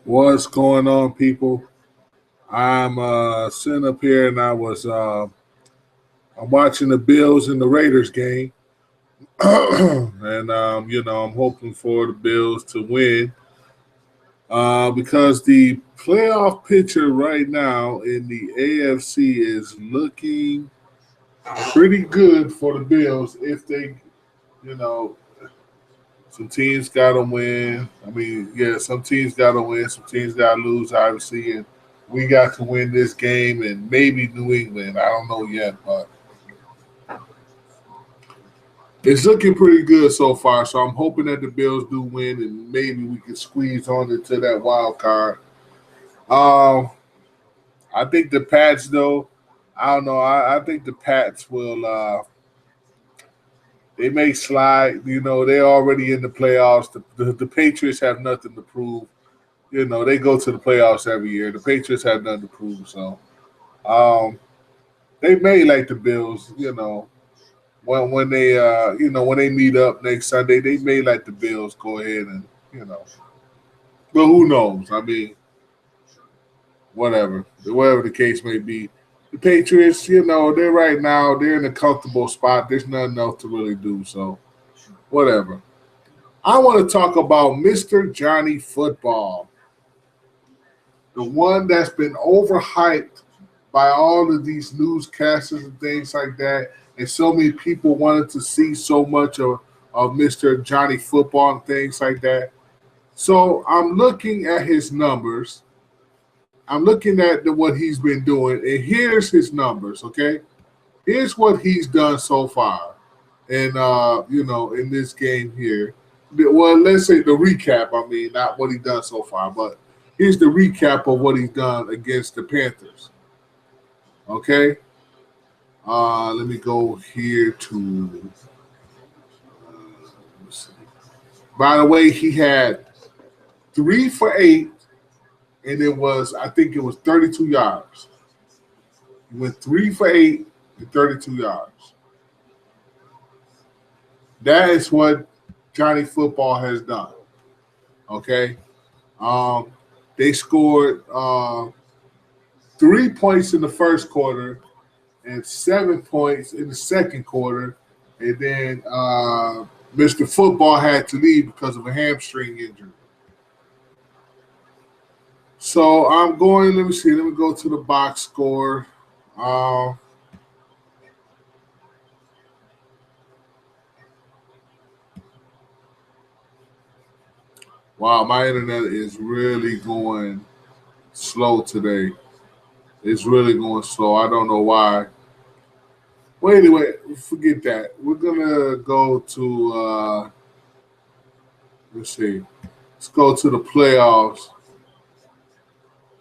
What's going on, people? I'm sitting up here and I'm watching the Bills and the Raiders game, and I'm hoping for the Bills to win because the playoff picture right now in the AFC is looking pretty good for the Bills if they, you know, some teams got to win. I mean, yeah, some teams got to win, some teams got to lose, obviously, and we got to win this game and maybe New England. I don't know yet, but it's looking pretty good so far. So I'm hoping that the Bills do win and maybe we can squeeze on into that wild card. Um, I think the Pats, though, I don't know. I think the Pats will. They may slide. They're already in the playoffs. The Patriots have nothing to prove. They go to the playoffs every year. The Patriots have nothing to prove, so um, they may like the Bills. When they when they meet up next Sunday, they may let the Bills go ahead and you know, but who knows? I mean, whatever the case may be. The Patriots, they're right now they're in a comfortable spot. There's nothing else to really do, so whatever. I want to talk about Mr. Johnny Football, the one that's been overhyped by all of these newscasters and things like that. And so many people wanted to see so much of Mr. Johnny Football and things like that. So I'm looking at his numbers. I'm looking at what he's been doing. And here's his numbers, okay? Here's what he's done so far. And, in this game here. Well, let's say the recap. I mean, not what he's done so far, but here's the recap of what he's done against the Panthers. Okay? Let me go here to. Let's see. By the way, he had 3 for 8, and I think it was 32 yards. He went 3 for 8 and 32 yards. That is what Johnny Football has done. Okay? Um, they scored 3 points in the first quarter and 7 points in the second quarter. And then Mr. Football had to leave because of a hamstring injury. So I'm going, let me see, let me go to the box score. Uh, wow, my internet is really going slow today. It's really going slow. I don't know why. Well, anyway, forget that. We're gonna go to let's see. Let's go to the playoffs.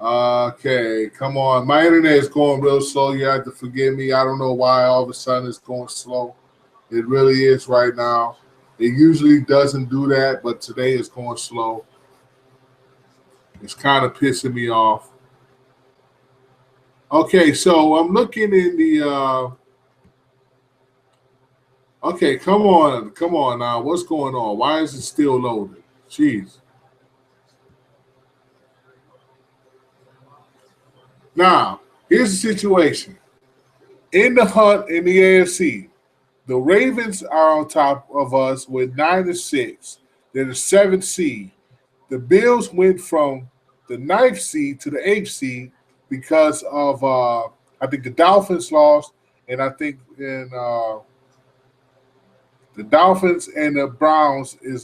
Okay, come on. My internet is going real slow. You have to forgive me. I don't know why all of a sudden it's going slow. It really is right now. It usually doesn't do that, but today it's going slow. It's kind of pissing me off. Okay, so I'm looking in the. Okay, come on now. What's going on? Why is it still loaded? Jeez. Now, here's the situation. In the hunt in the AFC, the Ravens are on top of us with 9-6. They're the seventh seed. The Bills went from the ninth seed to the eighth seed because of I think the Dolphins lost, and I think in the Dolphins and the Browns and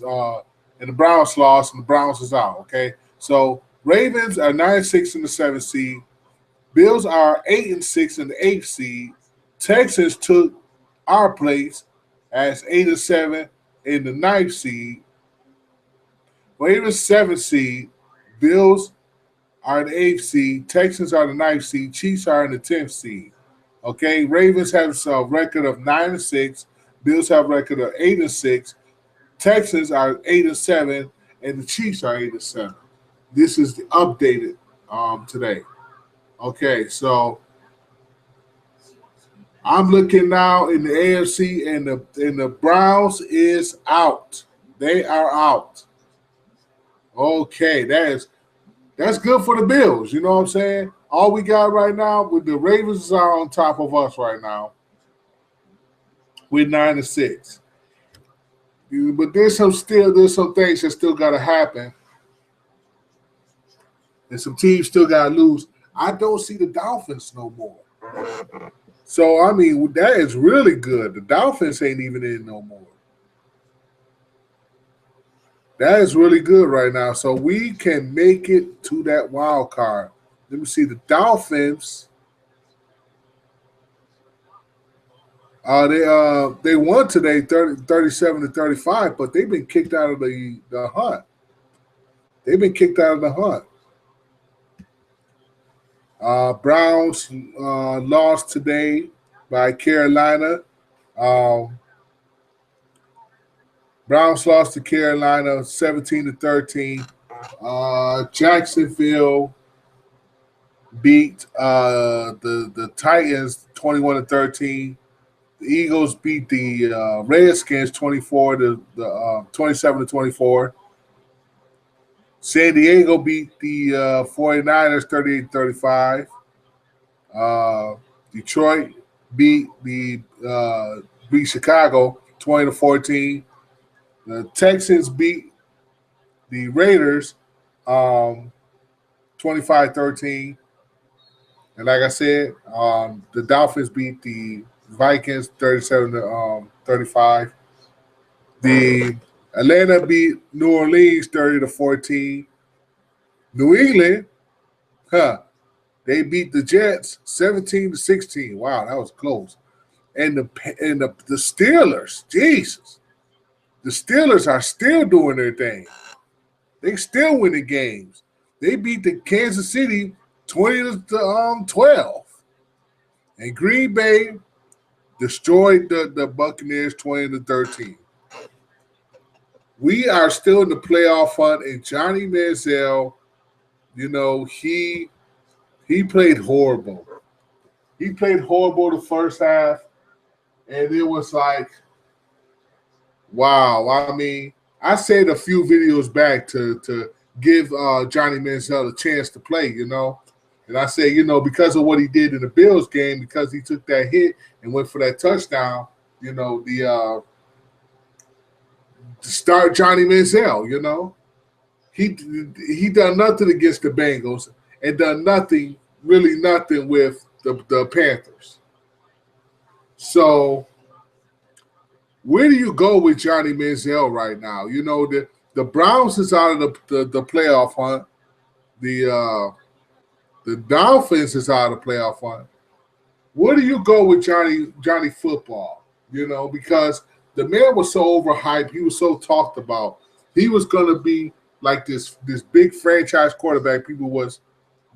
the Browns lost and the Browns is out. Okay, so Ravens are 9-6 in the seventh seed. Bills are 8-6 in the eighth seed. Texans took our place as 8-7 in the ninth seed. Ravens seventh seed. Bills are the eighth seed. Texans are the ninth seed. Chiefs are in the 10th seed. Okay, Ravens have a record of 9-6. Bills have a record of 8-6. Texans are 8-7, and the Chiefs are 8-7. This is the updated today. Okay, so I'm looking now in the AFC, and the Browns is out. They are out. Okay, that is That's good for the Bills. You know what I'm saying? All we got right now with the Ravens are on top of us right now. We're 9-6. But there's some things that still gotta happen. And some teams still gotta lose. I don't see the Dolphins no more. So I mean that is really good. The Dolphins ain't even in no more. That is really good right now. So we can make it to that wild card. Let me see the Dolphins. They won today 37-35, but they've been kicked out of the hunt. They've been kicked out of the hunt. Browns lost today by Carolina. Browns lost to Carolina 17-13. Jacksonville beat the Titans 21-13. The Eagles beat the Redskins 27-24. San Diego beat the 49ers 38-35. Detroit beat Chicago 20-14. The Texans beat the Raiders 25-13. And like I said, the Dolphins beat the Vikings 37-35. The Atlanta beat New Orleans 30-14. New England, they beat the Jets 17-16. Wow, that was close. And the Steelers, Jesus, the Steelers are still doing their thing. They still winning games. They beat the Kansas City 20-12. And Green Bay destroyed the Buccaneers 20-13. We are still in the playoff hunt, and Johnny Manziel, he played horrible. He played horrible the first half, and it was like, wow. I mean, I said a few videos back to give Johnny Manziel a chance to play, And I say, because of what he did in the Bills game, because he took that hit and went for that touchdown, to start Johnny Manziel, he done nothing against the Bengals and done nothing with the Panthers. So where do you go with Johnny Manziel right now? The Browns is out of the playoff hunt. The Dolphins is out of the playoff hunt. Where do you go with Johnny football? Because the man was so overhyped. He was so talked about. He was going to be like this big franchise quarterback people was,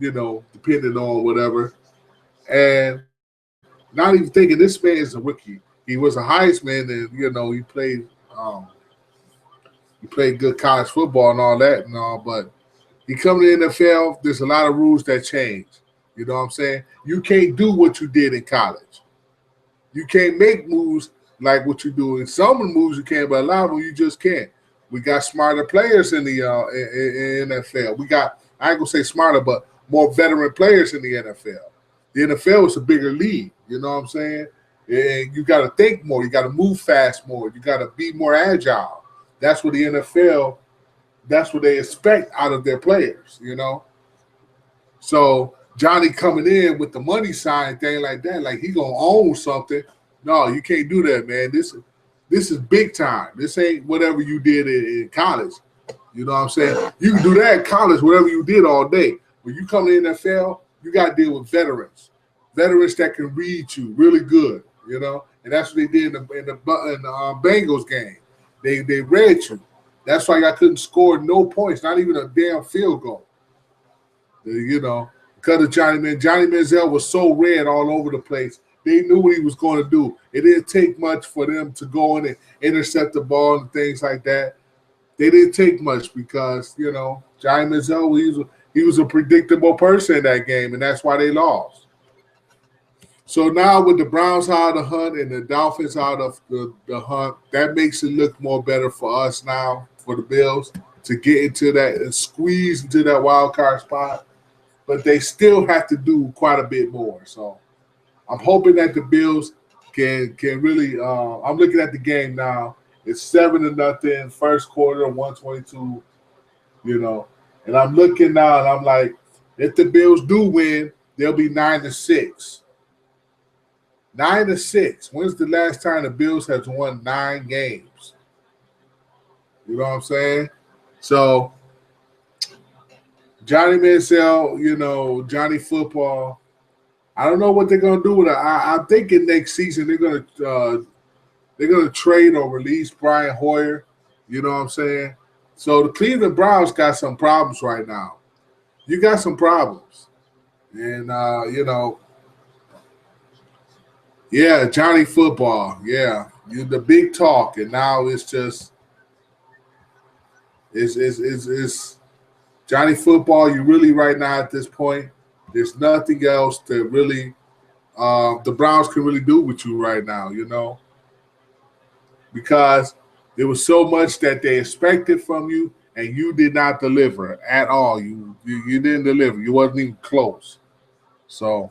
depending on whatever. And not even thinking this man is a rookie. He was a Heisman and, he played good college football and all that and all, but he come to the NFL, there's a lot of rules that change. You know what I'm saying? You can't do what you did in college. You can't make moves like what you do. In some of the moves you can, but a lot of them you just can't. We got smarter players in the in NFL. We got, I ain't gonna say smarter, but more veteran players in the NFL. The NFL is a bigger league. You know what I'm saying? And you got to think more. You got to move fast more. You got to be more agile. That's what the NFL. That's what they expect out of their players. So Johnny coming in with the money sign thing like that, like he gonna own something. No, you can't do that, man. This is big time. This ain't whatever you did in college. You know what I'm saying? You can do that in college, whatever you did all day. When you come to the NFL, you got to deal with veterans that can read you really good. And that's what they did in the Bengals game. They read you. That's why I couldn't score no points, not even a damn field goal. Because of Johnny Manziel was so red all over the place. They knew what he was going to do. It didn't take much for them to go in and intercept the ball and things like that. They didn't take much because, Johnny Manziel, he was a predictable person in that game, and that's why they lost. So now with the Browns out of the hunt and the Dolphins out of the hunt, that makes it look more better for us now, for the Bills. to get into that and squeeze into that wild card spot, but they still have to do quite a bit more. So I'm hoping that the Bills can really. I'm looking at the game now. It's 7-0, first quarter, 122. You know, and I'm looking now, and I'm like, if the Bills do win, they'll be 9-6. 9-6. When's the last time the Bills has won 9 games? You know what I'm saying? So Johnny Manziel, you know, Johnny Football. I don't know what they're gonna do with it. I'm thinking next season they're gonna trade or release Brian Hoyer. You know what I'm saying? So the Cleveland Browns got some problems right now. You got some problems, and you know, yeah, Johnny Football, yeah, you the big talk, and now it's just it's Johnny Football. You really right now at this point, there's nothing else to really the Browns can really do with you right now. You know, because there was so much that they expected from you, and you did not deliver at all. You didn't deliver. You wasn't even close. So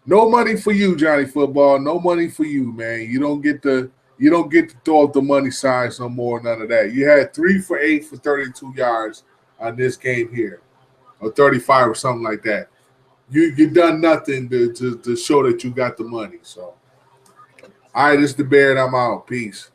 no money for you, Johnny Football. No money for you, man. You don't get to throw up the money signs no more. None of that. You had 3 for 8 for 32 yards on this game here, or 35 or something like that. You done nothing to show that you got the money. So, all right, this is the Bear, and I'm out. Peace.